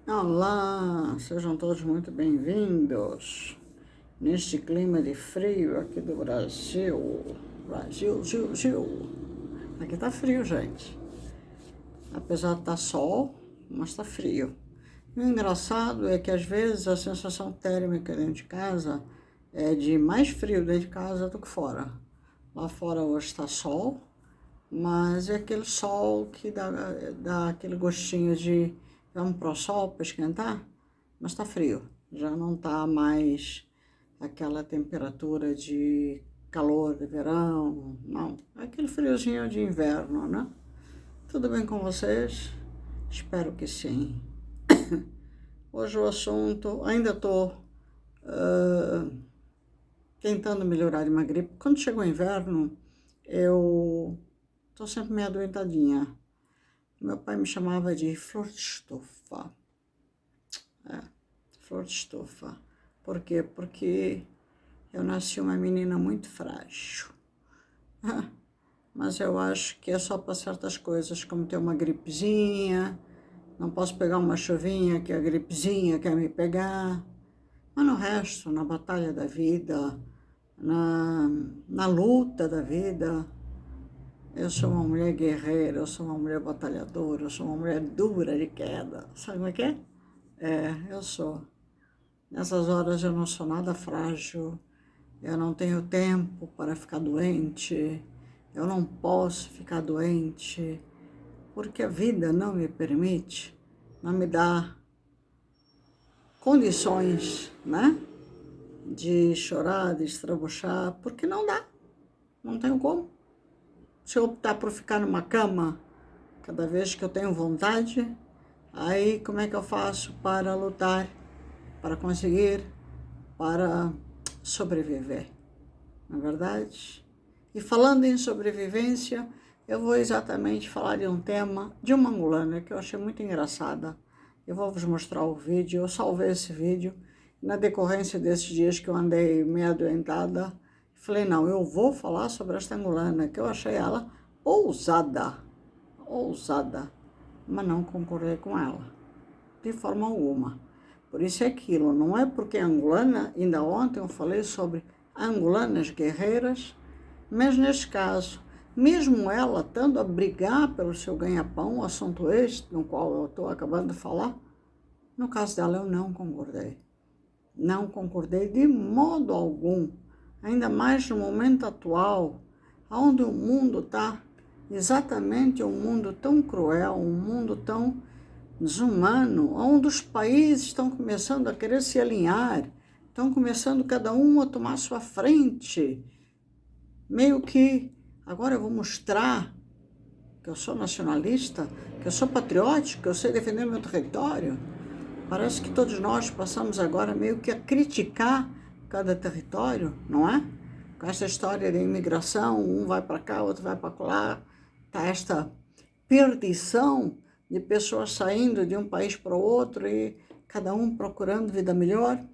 Olá, sejam todos muito bem-vindos neste clima de frio aqui do Brasil. Brasil, Gil. Aqui tá frio, gente. Apesar de estar sol, mas tá frio. E o engraçado é que às vezes a sensação térmica dentro de casa é de mais frio dentro de casa do que fora. Lá fora hoje está sol, mas é aquele sol que dá aquele gostinho de vamos pro sol para esquentar, mas tá frio. Já não tá mais aquela temperatura de calor de verão, não. É aquele friozinho de inverno, né? Tudo bem com vocês? Espero que sim. Hoje o assunto, ainda tô tentando melhorar de uma gripe. Quando chega o inverno, eu tô sempre meio adoentadinha. Meu pai me chamava de flor de estufa. Flor de estufa. Por quê? Porque eu nasci uma menina muito frágil. Mas eu acho que é só para certas coisas, como ter uma gripezinha, não posso pegar uma chuvinha que a gripezinha quer me pegar. Mas no resto, na batalha da vida, na luta da vida, eu sou uma mulher guerreira, eu sou uma mulher batalhadora, eu sou uma mulher dura de queda. Sabe como é que é? Eu sou. Nessas horas eu não sou nada frágil, eu não tenho tempo para ficar doente, eu não posso ficar doente, porque a vida não me permite, não me dá condições, né? De chorar, de estrabuchar, porque não dá, não tenho como. Se eu optar por ficar numa cama cada vez que eu tenho vontade, aí como é que eu faço para lutar, para conseguir, para sobreviver, não é verdade? E falando em sobrevivência, eu vou exatamente falar de um tema, de uma angolana que eu achei muito engraçada. Eu vou vos mostrar o vídeo, eu salvei esse vídeo. Na decorrência desses dias que eu andei meio adoentada, falei, não, eu vou falar sobre esta angolana, que eu achei ela ousada, mas não concordei com ela, de forma alguma. Por isso é aquilo, não é porque é angolana, ainda ontem eu falei sobre angolanas guerreiras, mas neste caso, mesmo ela estando a brigar pelo seu ganha-pão, assunto este, no qual eu estou acabando de falar, no caso dela eu não concordei. Não concordei de modo algum, ainda mais no momento atual, onde o mundo está exatamente um mundo tão cruel, um mundo tão desumano, onde os países estão começando a querer se alinhar, estão começando cada um a tomar sua frente. Meio que, agora eu vou mostrar que eu sou nacionalista, que eu sou patriótico, que eu sei defender meu território. Parece que todos nós passamos agora meio que a criticar cada território, não é? Com essa história de imigração, um vai para cá, outro vai para lá, tá esta perdição de pessoas saindo de um país para o outro e cada um procurando vida melhor.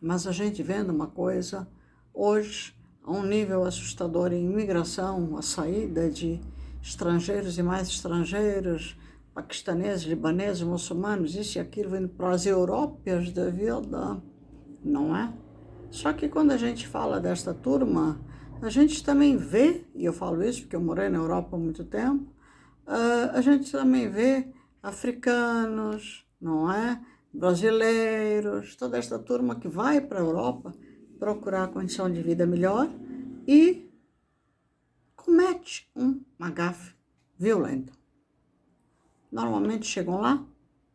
Mas a gente vendo uma coisa, hoje, a um nível assustador em imigração, a saída de estrangeiros e mais estrangeiros, paquistaneses, libaneses, muçulmanos, isso e aquilo, vindo para as Európias da vida, não é? Só que quando a gente fala desta turma, a gente também vê, e eu falo isso porque eu morei na Europa há muito tempo, a gente também vê africanos, não é? Brasileiros, toda esta turma que vai para a Europa procurar condição de vida melhor e comete uma gafe violenta. Normalmente chegam lá,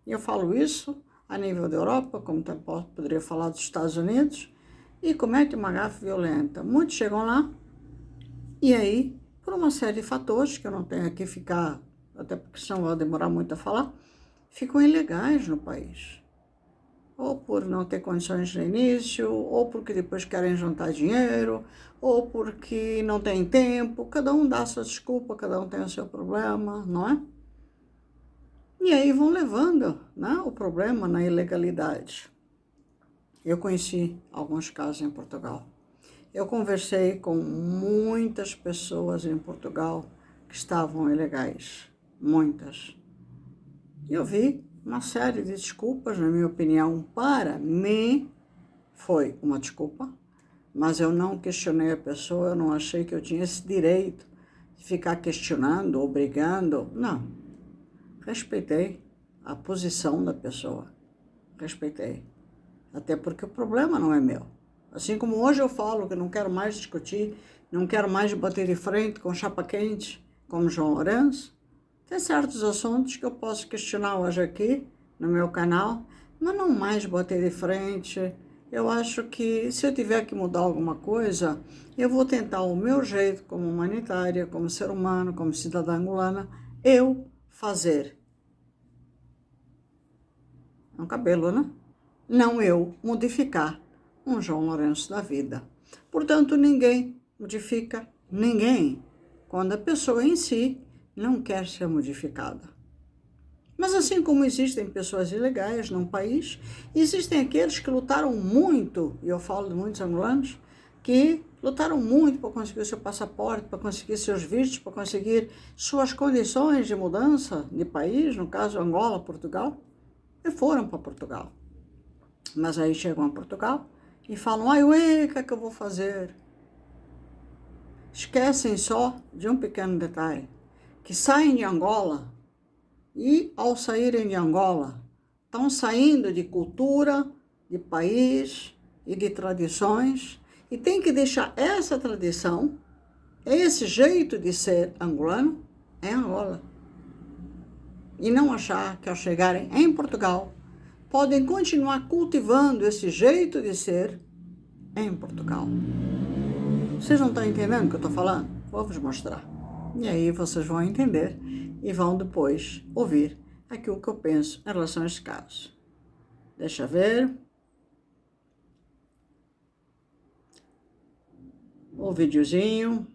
e eu falo isso a nível da Europa, como também poderia falar dos Estados Unidos, e comete uma gafe violenta. Muitos chegam lá, e aí, por uma série de fatores, que eu não tenho aqui ficar, até porque senão vai demorar muito a falar, ficam ilegais no país. Ou por não ter condições no início, ou porque depois querem juntar dinheiro, ou porque não tem tempo. Cada um dá a sua desculpa, cada um tem o seu problema, não é? E aí vão levando, né, o problema na ilegalidade. Eu conheci alguns casos em Portugal. Eu conversei com muitas pessoas em Portugal que estavam ilegais, muitas. E eu vi uma série de desculpas, na minha opinião, para mim foi uma desculpa, mas eu não questionei a pessoa, eu não achei que eu tinha esse direito de ficar questionando, obrigando, não. Respeitei a posição da pessoa, respeitei. Até porque o problema não é meu. Assim como hoje eu falo que não quero mais discutir, não quero mais bater de frente com chapa quente, como João Lourenço, tem certos assuntos que eu posso questionar hoje aqui, no meu canal, mas não mais bater de frente. Eu acho que se eu tiver que mudar alguma coisa, eu vou tentar o meu jeito, como humanitária, como ser humano, como cidadã angolana, eu fazer. É um cabelo, né? Não eu modificar um João Lourenço da vida. Portanto, ninguém modifica ninguém quando a pessoa em si não quer ser modificada. Mas assim como existem pessoas ilegais num país, existem aqueles que lutaram muito, e eu falo de muitos angolanos, que lutaram muito para conseguir o seu passaporte, para conseguir seus vistos, para conseguir suas condições de mudança de país, no caso Angola, Portugal, e foram para Portugal. Mas aí chegam a Portugal e falam, ai, ué, o que é que eu vou fazer? Esquecem só de um pequeno detalhe, que saem de Angola e, ao saírem de Angola, estão saindo de cultura, de país e de tradições, e tem que deixar essa tradição, esse jeito de ser angolano, em Angola. E não achar que ao chegarem em Portugal, podem continuar cultivando esse jeito de ser em Portugal. Vocês não estão entendendo o que eu estou falando? Vou vos mostrar. E aí vocês vão entender e vão depois ouvir aquilo que eu penso em relação a este caso. Deixa eu ver. O videozinho.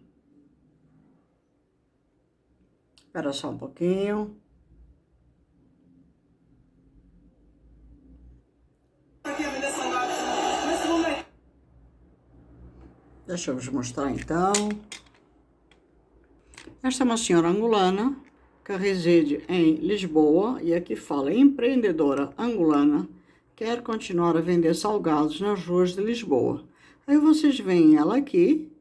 Espera só um pouquinho. Deixa eu vos mostrar então. Esta é uma senhora angolana que reside em Lisboa e aqui fala empreendedora angolana, quer continuar a vender salgados nas ruas de Lisboa. Aí vocês veem ela aqui,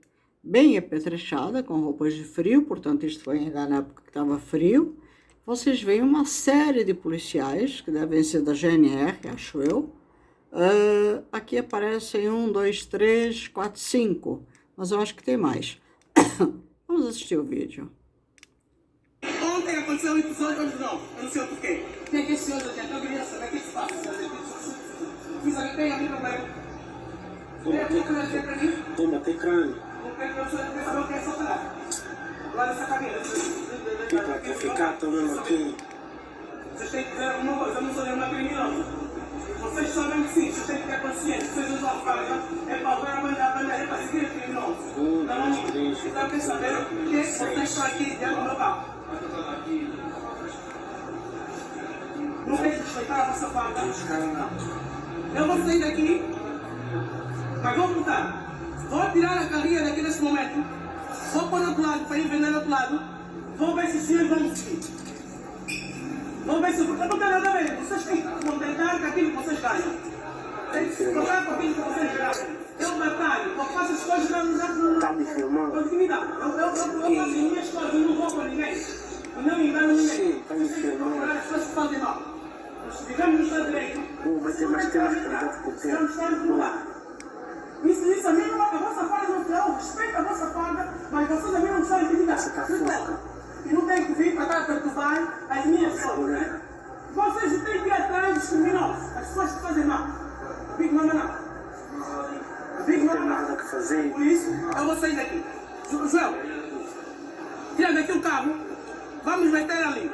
bem apetrechada, com roupas de frio, portanto isto foi ainda na época que estava frio. Vocês veem uma série de policiais, que devem ser da GNR, acho eu. Aqui aparecem 1, 2, 3, 4, 5, mas eu acho que tem mais. Vamos assistir o vídeo. Ontem aconteceu um episódio, hoje não. Eu não sei o porquê. Quem é que esse senhor aqui? Eu queria saber o que se passa. Fiz aqui, tem aqui problema. Tem aqui para mim? Toma, tem crânio. Não tem que eu saber o que é soltar. Lá nessa cadeira. Quer ficar tomando aqui? Vocês têm que dizer uma coisa, eu não sou nenhuma criminosa. Vocês sabem que sim, vocês têm que ter consciência. Vocês usam a faca, é para ver a bandeira, é para seguir o criminoso. Não, então quer saber o que vocês estão aqui dentro do meu carro. Não quer respeitar a vossa faca? Eu vou sair daqui, mas vou voltar. Vou tirar a carrinha daqui nesse momento. Vou pôr no outro lado, para ir vender no outro lado. Vou ver se os senhores vão me seguir. Vamos ver se eu não tenho nada a ver. Vocês têm que contentar com aquilo que vocês ganham. Tem que se contentar com aquilo que vocês ganham. Eu batalho, eu faço as coisas com dignidade. Eu faço as minhas coisas, eu não vou com ninguém. Eu não me engano ninguém. Vocês têm que procurar as pessoas que fazem mal. Nós vivemos no Estado de Direito. Mas tem mais cuidado com o tempo. Estamos no lugar. Isso a mim não é. A vossa farda não é. Eu respeito a vossa farda, mas vocês a mim não são intimidados. E não tem que vir para estar a perturbar as minhas pessoas, né? Vocês têm que ir atrás dos criminosos, as pessoas que fazem mal. Big Mama não. Big Mama não. Nada que fazer. Por isso, eu vou sair daqui. Joel, tira daqui o carro, vamos meter ali.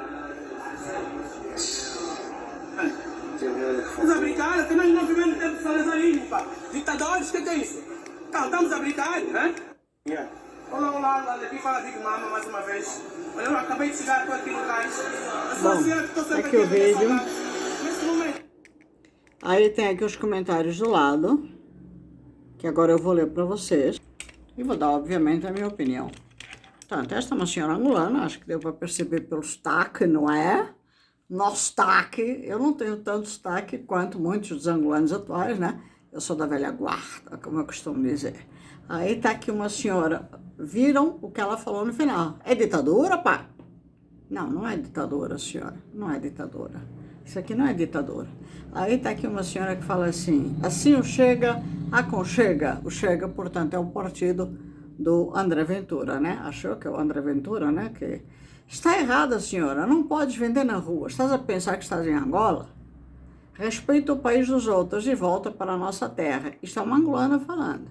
Estamos a brincar, que nós não vivemos no tempo de salazarismo, pá. Ditadores, o que é isso? Então, estamos a brincar, né? Yeah. Olá, aqui fala Big Mama mais uma vez. Olha, eu acabei de chegar, estou aqui no cais. Bom, aqui o vídeo. Nesse momento. Aí tem aqui os comentários do lado, que agora eu vou ler para vocês. E vou dar, obviamente, a minha opinião. Portanto, esta é uma senhora angolana, acho que deu para perceber pelo sotaque, não é? nosso sotaque, eu não tenho tanto sotaque quanto muitos dos angolanos atuais, né? Eu sou da velha guarda, como eu costumo dizer. Aí tá aqui uma senhora, viram o que ela falou no final? É ditadura, pá? Não, não é ditadura, senhora, não é ditadura. Isso aqui não é ditadura. Aí tá aqui uma senhora que fala assim o Chega aconchega. O Chega, portanto, é o partido do André Ventura, né? Achou que é o André Ventura, né? Que está errada, senhora, não pode vender na rua. Estás a pensar que estás em Angola? Respeita o país dos outros e volta para a nossa terra. Isto é uma angolana falando.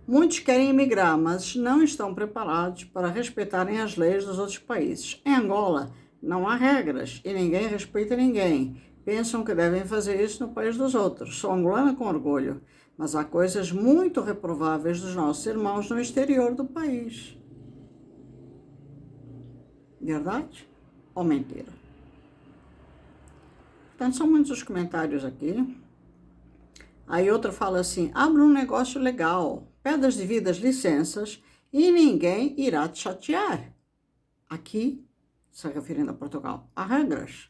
Muitos querem emigrar, mas não estão preparados para respeitarem as leis dos outros países. Em Angola, não há regras e ninguém respeita ninguém. Pensam que devem fazer isso no país dos outros. Sou angolana com orgulho, mas há coisas muito reprováveis dos nossos irmãos no exterior do país. Verdade ou mentira? Portanto, são muitos os comentários aqui. Aí outra fala assim, abre um negócio legal, pede as devidas licenças e ninguém irá te chatear. Aqui, se referindo a Portugal, há regras.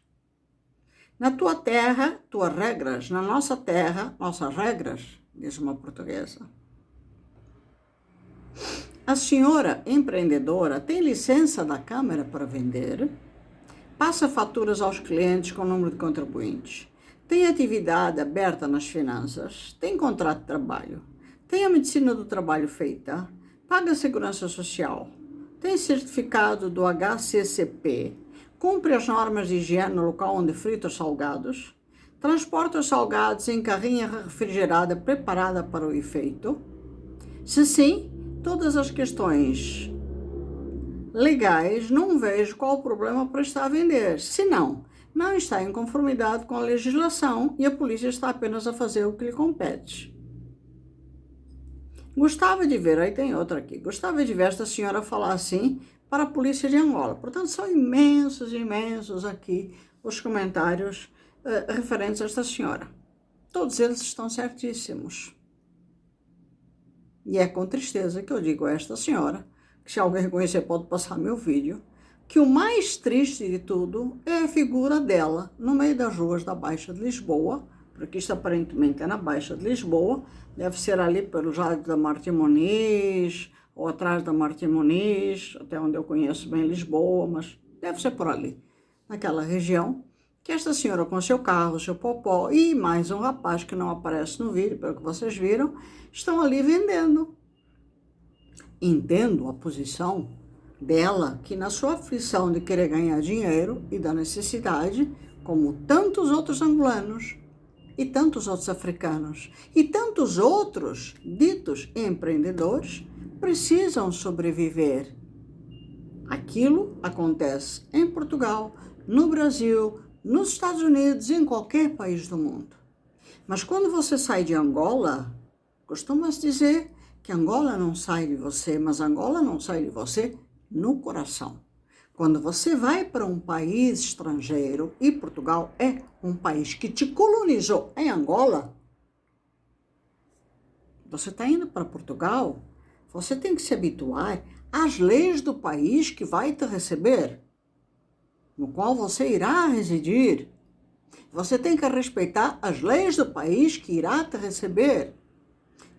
Na tua terra, tuas regras. Na nossa terra, nossas regras, diz uma portuguesa. A senhora empreendedora tem licença da Câmara para vender? Passa faturas aos clientes com o número de contribuintes? Tem atividade aberta nas finanças? Tem contrato de trabalho? Tem a medicina do trabalho feita? Paga a segurança social? Tem certificado do HCCP? Cumpre as normas de higiene no local onde frita os salgados? Transporta os salgados em carrinha refrigerada preparada para o efeito? Se sim, todas as questões legais, não vejo qual o problema para estar a vender. Se não, não está em conformidade com a legislação e a polícia está apenas a fazer o que lhe compete. Gostava de ver, aí tem outra aqui, gostava de ver esta senhora falar assim para a polícia de Angola. Portanto, são imensos aqui os comentários referentes a esta senhora. Todos eles estão certíssimos. E é com tristeza que eu digo a esta senhora, que se alguém reconhecer pode passar meu vídeo, que o mais triste de tudo é a figura dela no meio das ruas da Baixa de Lisboa, porque isto aparentemente é na Baixa de Lisboa, deve ser ali pelos lados da Martim Moniz, ou atrás da Martim Moniz, até onde eu conheço bem Lisboa, mas deve ser por ali, naquela região, que esta senhora com seu carro, seu popó e mais um rapaz que não aparece no vídeo, pelo que vocês viram, estão ali vendendo. Entendo a posição dela, que na sua aflição de querer ganhar dinheiro e da necessidade, como tantos outros angolanos e tantos outros africanos e tantos outros ditos empreendedores, precisam sobreviver. Aquilo acontece em Portugal, no Brasil, nos Estados Unidos e em qualquer país do mundo. Mas quando você sai de Angola, costuma-se dizer que Angola não sai de você, mas Angola não sai de você no coração. Quando você vai para um país estrangeiro, e Portugal é um país que te colonizou em Angola, você está indo para Portugal, você tem que se habituar às leis do país que vai te receber, no qual você irá residir. Você tem que respeitar as leis do país que irá te receber.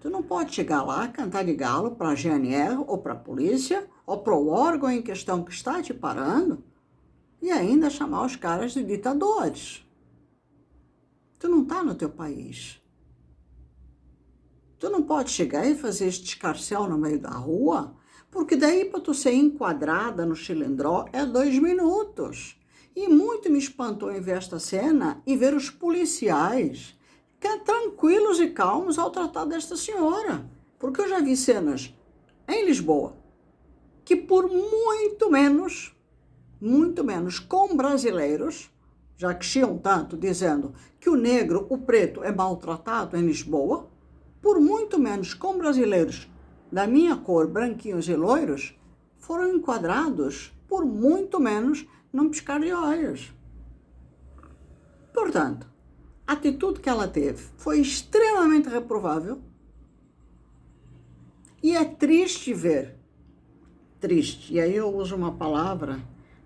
Tu não pode chegar lá, cantar de galo para a GNR ou para a polícia ou para o órgão em questão que está te parando e ainda chamar os caras de ditadores. Tu não está no teu país. Tu não pode chegar e fazer este escarcéu no meio da rua, porque daí para tu ser enquadrada no chilindró é 2 minutos. E muito me espantou em ver esta cena e ver os policiais tranquilos e calmos ao tratar desta senhora. Porque eu já vi cenas em Lisboa que por muito menos com brasileiros, já que chiam tanto dizendo que o negro, o preto é maltratado em Lisboa, por muito menos com brasileiros da minha cor, branquinhos e loiros, foram enquadrados por muito menos num piscar de olhos. Portanto, a atitude que ela teve foi extremamente reprovável e é triste ver. Triste, e aí eu uso uma palavra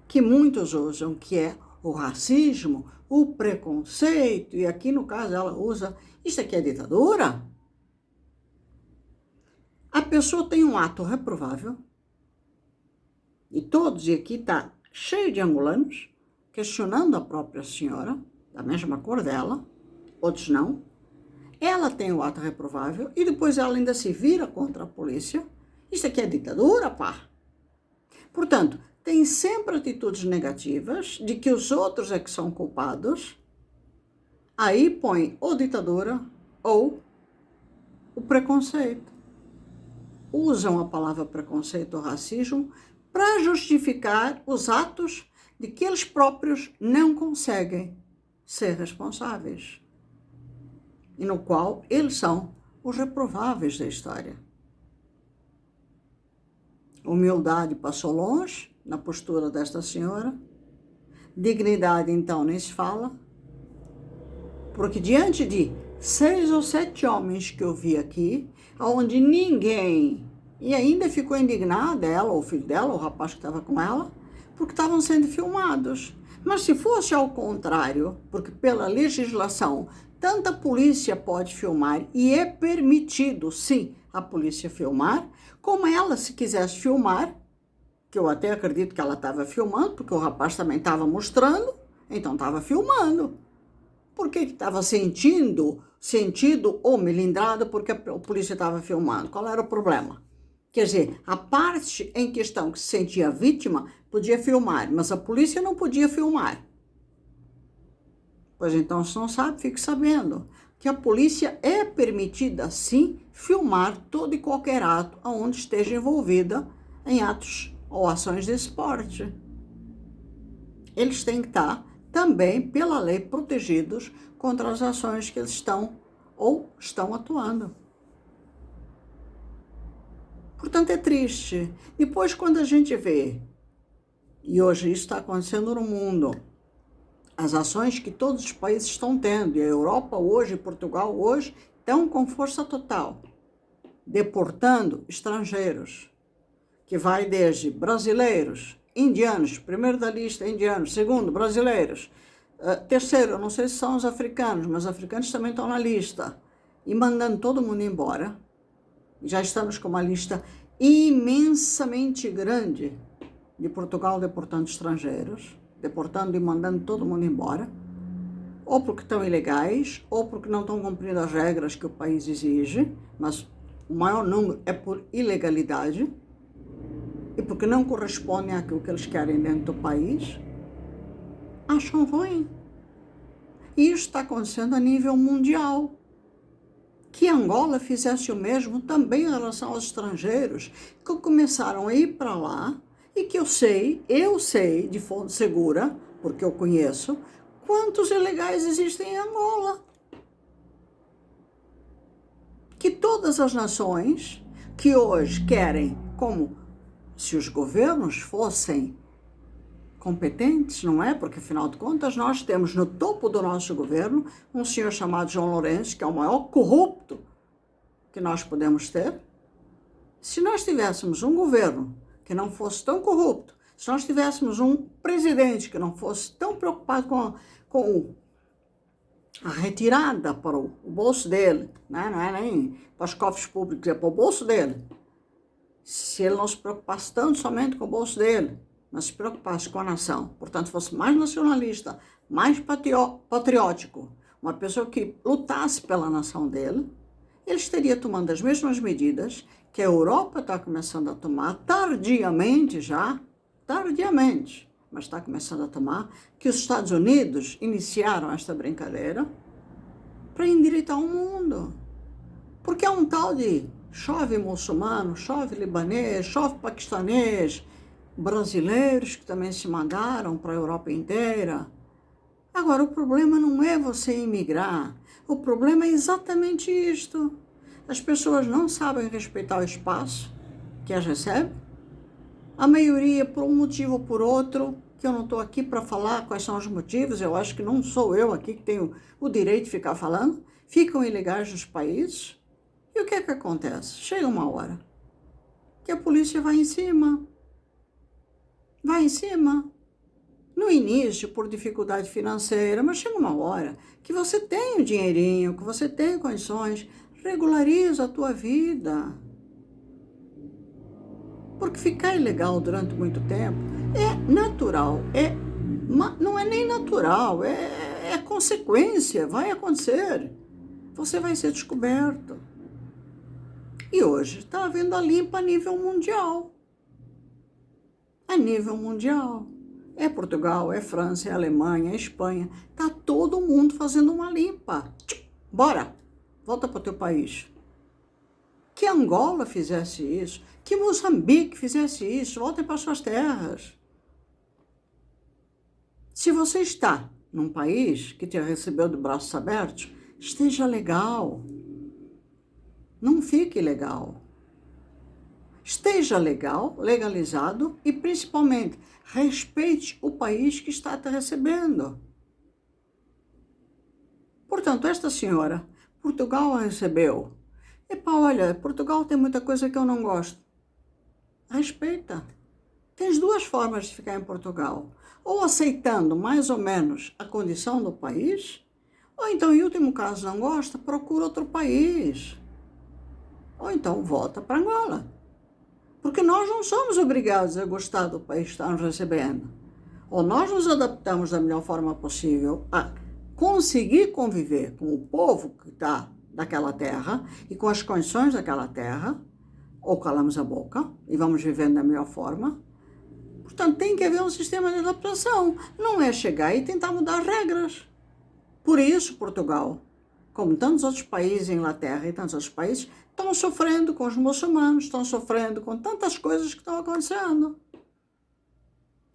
que muitos usam, que é o racismo, o preconceito, e aqui no caso ela usa, isso aqui é ditadura? A pessoa tem um ato reprovável, e todos, e aqui está cheio de angolanos, questionando a própria senhora, da mesma cor dela, outros não. Ela tem o ato reprovável, e depois ela ainda se vira contra a polícia. Isso aqui é ditadura, pá. Portanto, tem sempre atitudes negativas, de que os outros é que são culpados, aí põe ou ditadura ou o preconceito. Usam a palavra preconceito ou racismo para justificar os atos de que eles próprios não conseguem ser responsáveis, e no qual eles são os reprováveis da história. Humildade passou longe na postura desta senhora, dignidade então nem se fala, porque diante de 6 ou 7 homens que eu vi aqui, onde ninguém, e ainda ficou indignada, ela, o filho dela, o rapaz que estava com ela, porque estavam sendo filmados. Mas se fosse ao contrário, porque pela legislação, tanta polícia pode filmar, e é permitido, sim, a polícia filmar, como ela, se quisesse filmar, que eu até acredito que ela estava filmando, porque o rapaz também estava mostrando, então estava filmando. Por que estava sentido ou melindrado porque a polícia estava filmando? Qual era o problema? Quer dizer, a parte em questão que se sentia vítima podia filmar, mas a polícia não podia filmar. Pois então, se não sabe, fique sabendo que a polícia é permitida, sim, filmar todo e qualquer ato onde esteja envolvida em atos ou ações de esporte. Eles têm que estar também, pela lei, protegidos contra as ações que eles estão atuando. Portanto, é triste. Depois, quando a gente vê, e hoje isso está acontecendo no mundo, as ações que todos os países estão tendo, e a Europa hoje, Portugal hoje, estão com força total, deportando estrangeiros, que vai desde brasileiros, indianos, primeiro da lista indianos, segundo brasileiros, terceiro, eu não sei se são os africanos, mas os africanos também estão na lista, e mandando todo mundo embora. Já estamos com uma lista imensamente grande de Portugal deportando estrangeiros, deportando e mandando todo mundo embora, ou porque estão ilegais, ou porque não estão cumprindo as regras que o país exige, mas o maior número é por ilegalidade, e porque não correspondem àquilo que eles querem dentro do país, acham ruim. E isso está acontecendo a nível mundial. Que Angola fizesse o mesmo também em relação aos estrangeiros, que começaram a ir para lá, e que eu sei de fonte segura, porque eu conheço, quantos ilegais existem em Angola. Que todas as nações que hoje querem, como se os governos fossem competentes, não é? Porque, afinal de contas, nós temos no topo do nosso governo um senhor chamado João Lourenço, que é o maior corrupto que nós podemos ter. Se nós tivéssemos um governo que não fosse tão corrupto, se nós tivéssemos um presidente que não fosse tão preocupado com a retirada para o bolso dele, né? Não é nem para os cofres públicos, é para o bolso dele. Se ele não se preocupasse tanto somente com o bolso dele, mas se preocupasse com a nação, portanto fosse mais nacionalista, mais patriótico, uma pessoa que lutasse pela nação dele, ele estaria tomando as mesmas medidas que a Europa está começando a tomar, tardiamente, mas está começando a tomar, que os Estados Unidos iniciaram esta brincadeira para endireitar o mundo. Porque é um tal de chove muçulmano, chove libanês, chove paquistanês, brasileiros que também se mandaram para a Europa inteira. Agora, o problema não é você imigrar, o problema é exatamente isto. As pessoas não sabem respeitar o espaço que as recebe. A maioria, por um motivo ou por outro, que eu não estou aqui para falar quais são os motivos, eu acho que não sou eu aqui que tenho o direito de ficar falando, ficam ilegais nos países. E o que é que acontece? Chega uma hora que a polícia vai em cima. No início, por dificuldade financeira, mas chega uma hora que você tem o dinheirinho, que você tem condições, regulariza a tua vida. Porque ficar ilegal durante muito tempo é natural, não é nem natural, é consequência, vai acontecer. Você vai ser descoberto. E hoje está havendo a limpa a nível mundial. A nível mundial. É Portugal, é França, é Alemanha, é Espanha. Está todo mundo fazendo uma limpa. Bora, volta para o teu país. Que Angola fizesse isso, que Moçambique fizesse isso, voltem para suas terras. Se você está num país que te recebeu de braços abertos, esteja legal. Não fique ilegal. Esteja legal, legalizado e, principalmente, respeite o país que está te recebendo. Portanto, esta senhora, Portugal a recebeu. Epa, olha, Portugal tem muita coisa que eu não gosto. Respeita. Tens duas formas de ficar em Portugal. Ou aceitando mais ou menos a condição do país, ou então, em último caso, não gosta, procura outro país. Ou então, volta para Angola. Porque nós não somos obrigados a gostar do país que está nos recebendo. Ou nós nos adaptamos da melhor forma possível a conseguir conviver com o povo que está daquela terra e com as condições daquela terra, ou calamos a boca e vamos vivendo da melhor forma. Portanto, tem que haver um sistema de adaptação. Não é chegar e tentar mudar as regras. Por isso, Portugal, como tantos outros países, Inglaterra e tantos outros países, estão sofrendo com os muçulmanos, estão sofrendo com tantas coisas que estão acontecendo.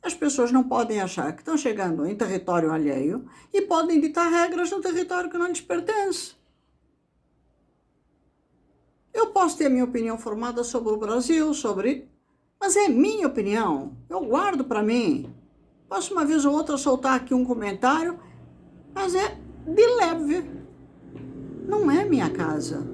As pessoas não podem achar que estão chegando em território alheio e podem ditar regras no território que não lhes pertence. Eu posso ter a minha opinião formada sobre o Brasil, mas é minha opinião, eu guardo para mim. Posso uma vez ou outra soltar aqui um comentário, mas é de leve. Não é minha casa.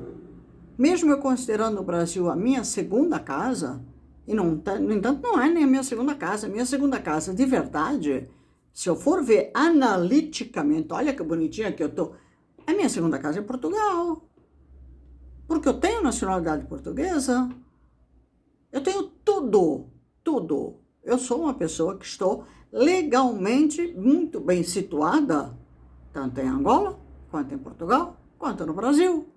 Mesmo eu considerando o Brasil a minha segunda casa, e no entanto não é nem a minha segunda casa de verdade, se eu for ver analiticamente, olha que bonitinha que eu tô, a minha segunda casa é Portugal. Porque eu tenho nacionalidade portuguesa, eu tenho tudo. Eu sou uma pessoa que estou legalmente muito bem situada, tanto em Angola, quanto em Portugal, quanto no Brasil.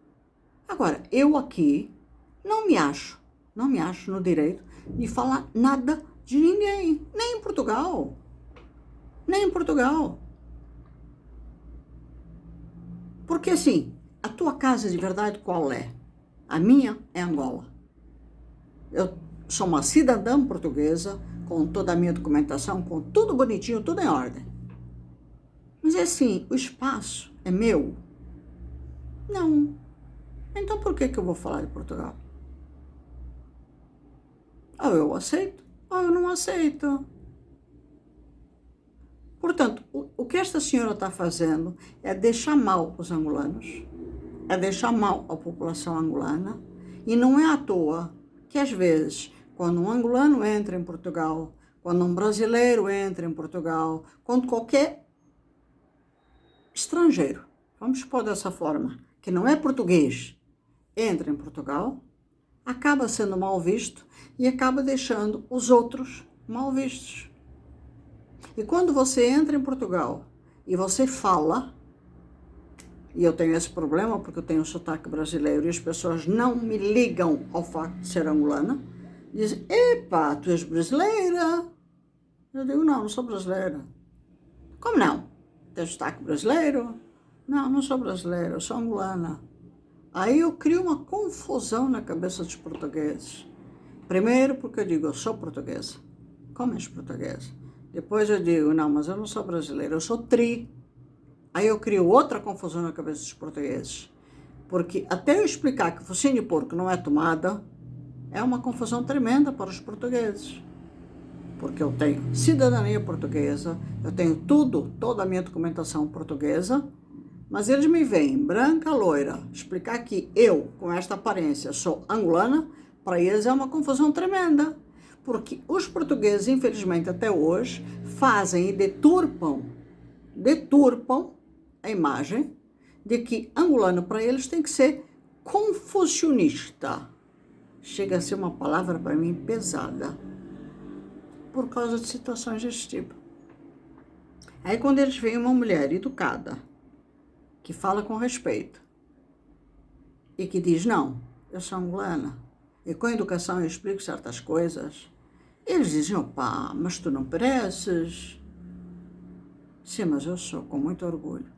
Agora, eu aqui não me acho no direito de falar nada de ninguém, nem em Portugal. Porque assim, a tua casa de verdade qual é? A minha é Angola. Eu sou uma cidadã portuguesa, com toda a minha documentação, com tudo bonitinho, tudo em ordem. Mas é assim, o espaço é meu? Não. Então por que eu vou falar de Portugal? Ou eu aceito, ou eu não aceito. Portanto, o que esta senhora está fazendo é deixar mal os angolanos, é deixar mal a população angolana, e não é à toa que às vezes, quando um angolano entra em Portugal, quando um brasileiro entra em Portugal, quando qualquer estrangeiro, vamos pôr dessa forma, que não é português, entra em Portugal, acaba sendo mal visto e acaba deixando os outros mal vistos. E quando você entra em Portugal e você fala, e eu tenho esse problema porque eu tenho sotaque brasileiro e as pessoas não me ligam ao facto de ser angolana, dizem, epa, tu és brasileira? Eu digo, não sou brasileira. Como não? Tens sotaque brasileiro? Não, não sou brasileira, eu sou angolana. Aí eu crio uma confusão na cabeça dos portugueses. Primeiro porque eu digo, eu sou portuguesa. Como és portuguesa? Depois eu digo, não, mas eu não sou brasileira, eu sou tri. Aí eu crio outra confusão na cabeça dos portugueses. Porque até eu explicar que focinho de porco não é tomada, é uma confusão tremenda para os portugueses. Porque eu tenho cidadania portuguesa, eu tenho toda a minha documentação portuguesa, mas eles me veem branca, loira, explicar que eu, com esta aparência, sou angolana, para eles é uma confusão tremenda. Porque os portugueses, infelizmente, até hoje, fazem e deturpam a imagem de que angolano, para eles, tem que ser confucionista. Chega a ser uma palavra, para mim, pesada, por causa de situações desse tipo. Aí, quando eles veem uma mulher educada, que fala com respeito, e que diz, não, eu sou angolana, e com a educação eu explico certas coisas, eles dizem, opa, mas tu não pareces. Sim, mas eu sou, com muito orgulho.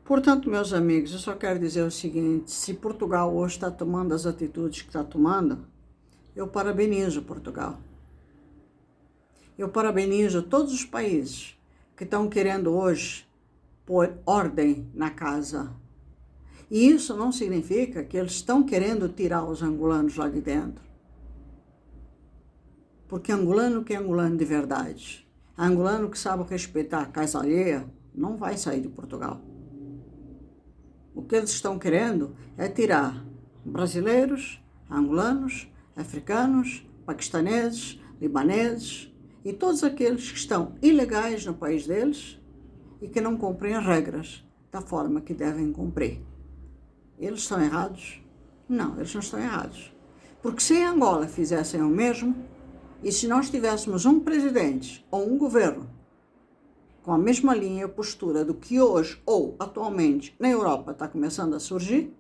Portanto, meus amigos, eu só quero dizer o seguinte, se Portugal hoje está tomando as atitudes que está tomando, eu parabenizo Portugal. Eu parabenizo todos os países que estão querendo hoje pôr ordem na casa. E isso não significa que eles estão querendo tirar os angolanos lá de dentro. Porque angolano que é angolano de verdade, angolano que sabe respeitar a casa alheia, não vai sair de Portugal. O que eles estão querendo é tirar brasileiros, angolanos, africanos, paquistaneses, libaneses e todos aqueles que estão ilegais no país deles e que não cumprem as regras da forma que devem cumprir. Eles estão errados? Não, eles não estão errados. Porque se em Angola fizessem o mesmo, e se nós tivéssemos um presidente ou um governo com a mesma linha e postura do que hoje ou atualmente na Europa está começando a surgir,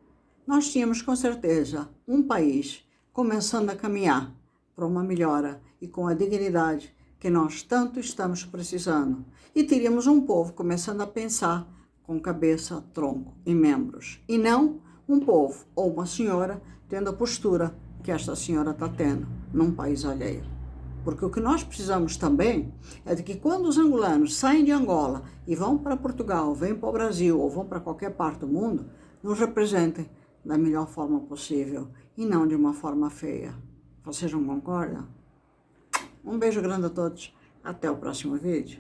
nós tínhamos com certeza um país começando a caminhar para uma melhora e com a dignidade que nós tanto estamos precisando. E teríamos um povo começando a pensar com cabeça, tronco e membros. E não um povo ou uma senhora tendo a postura que esta senhora está tendo num país alheio. Porque o que nós precisamos também é de que quando os angolanos saem de Angola e vão para Portugal, vêm para o Brasil ou vão para qualquer parte do mundo, nos representem da melhor forma possível e não de uma forma feia. Vocês não concordam? Um beijo grande a todos. Até o próximo vídeo.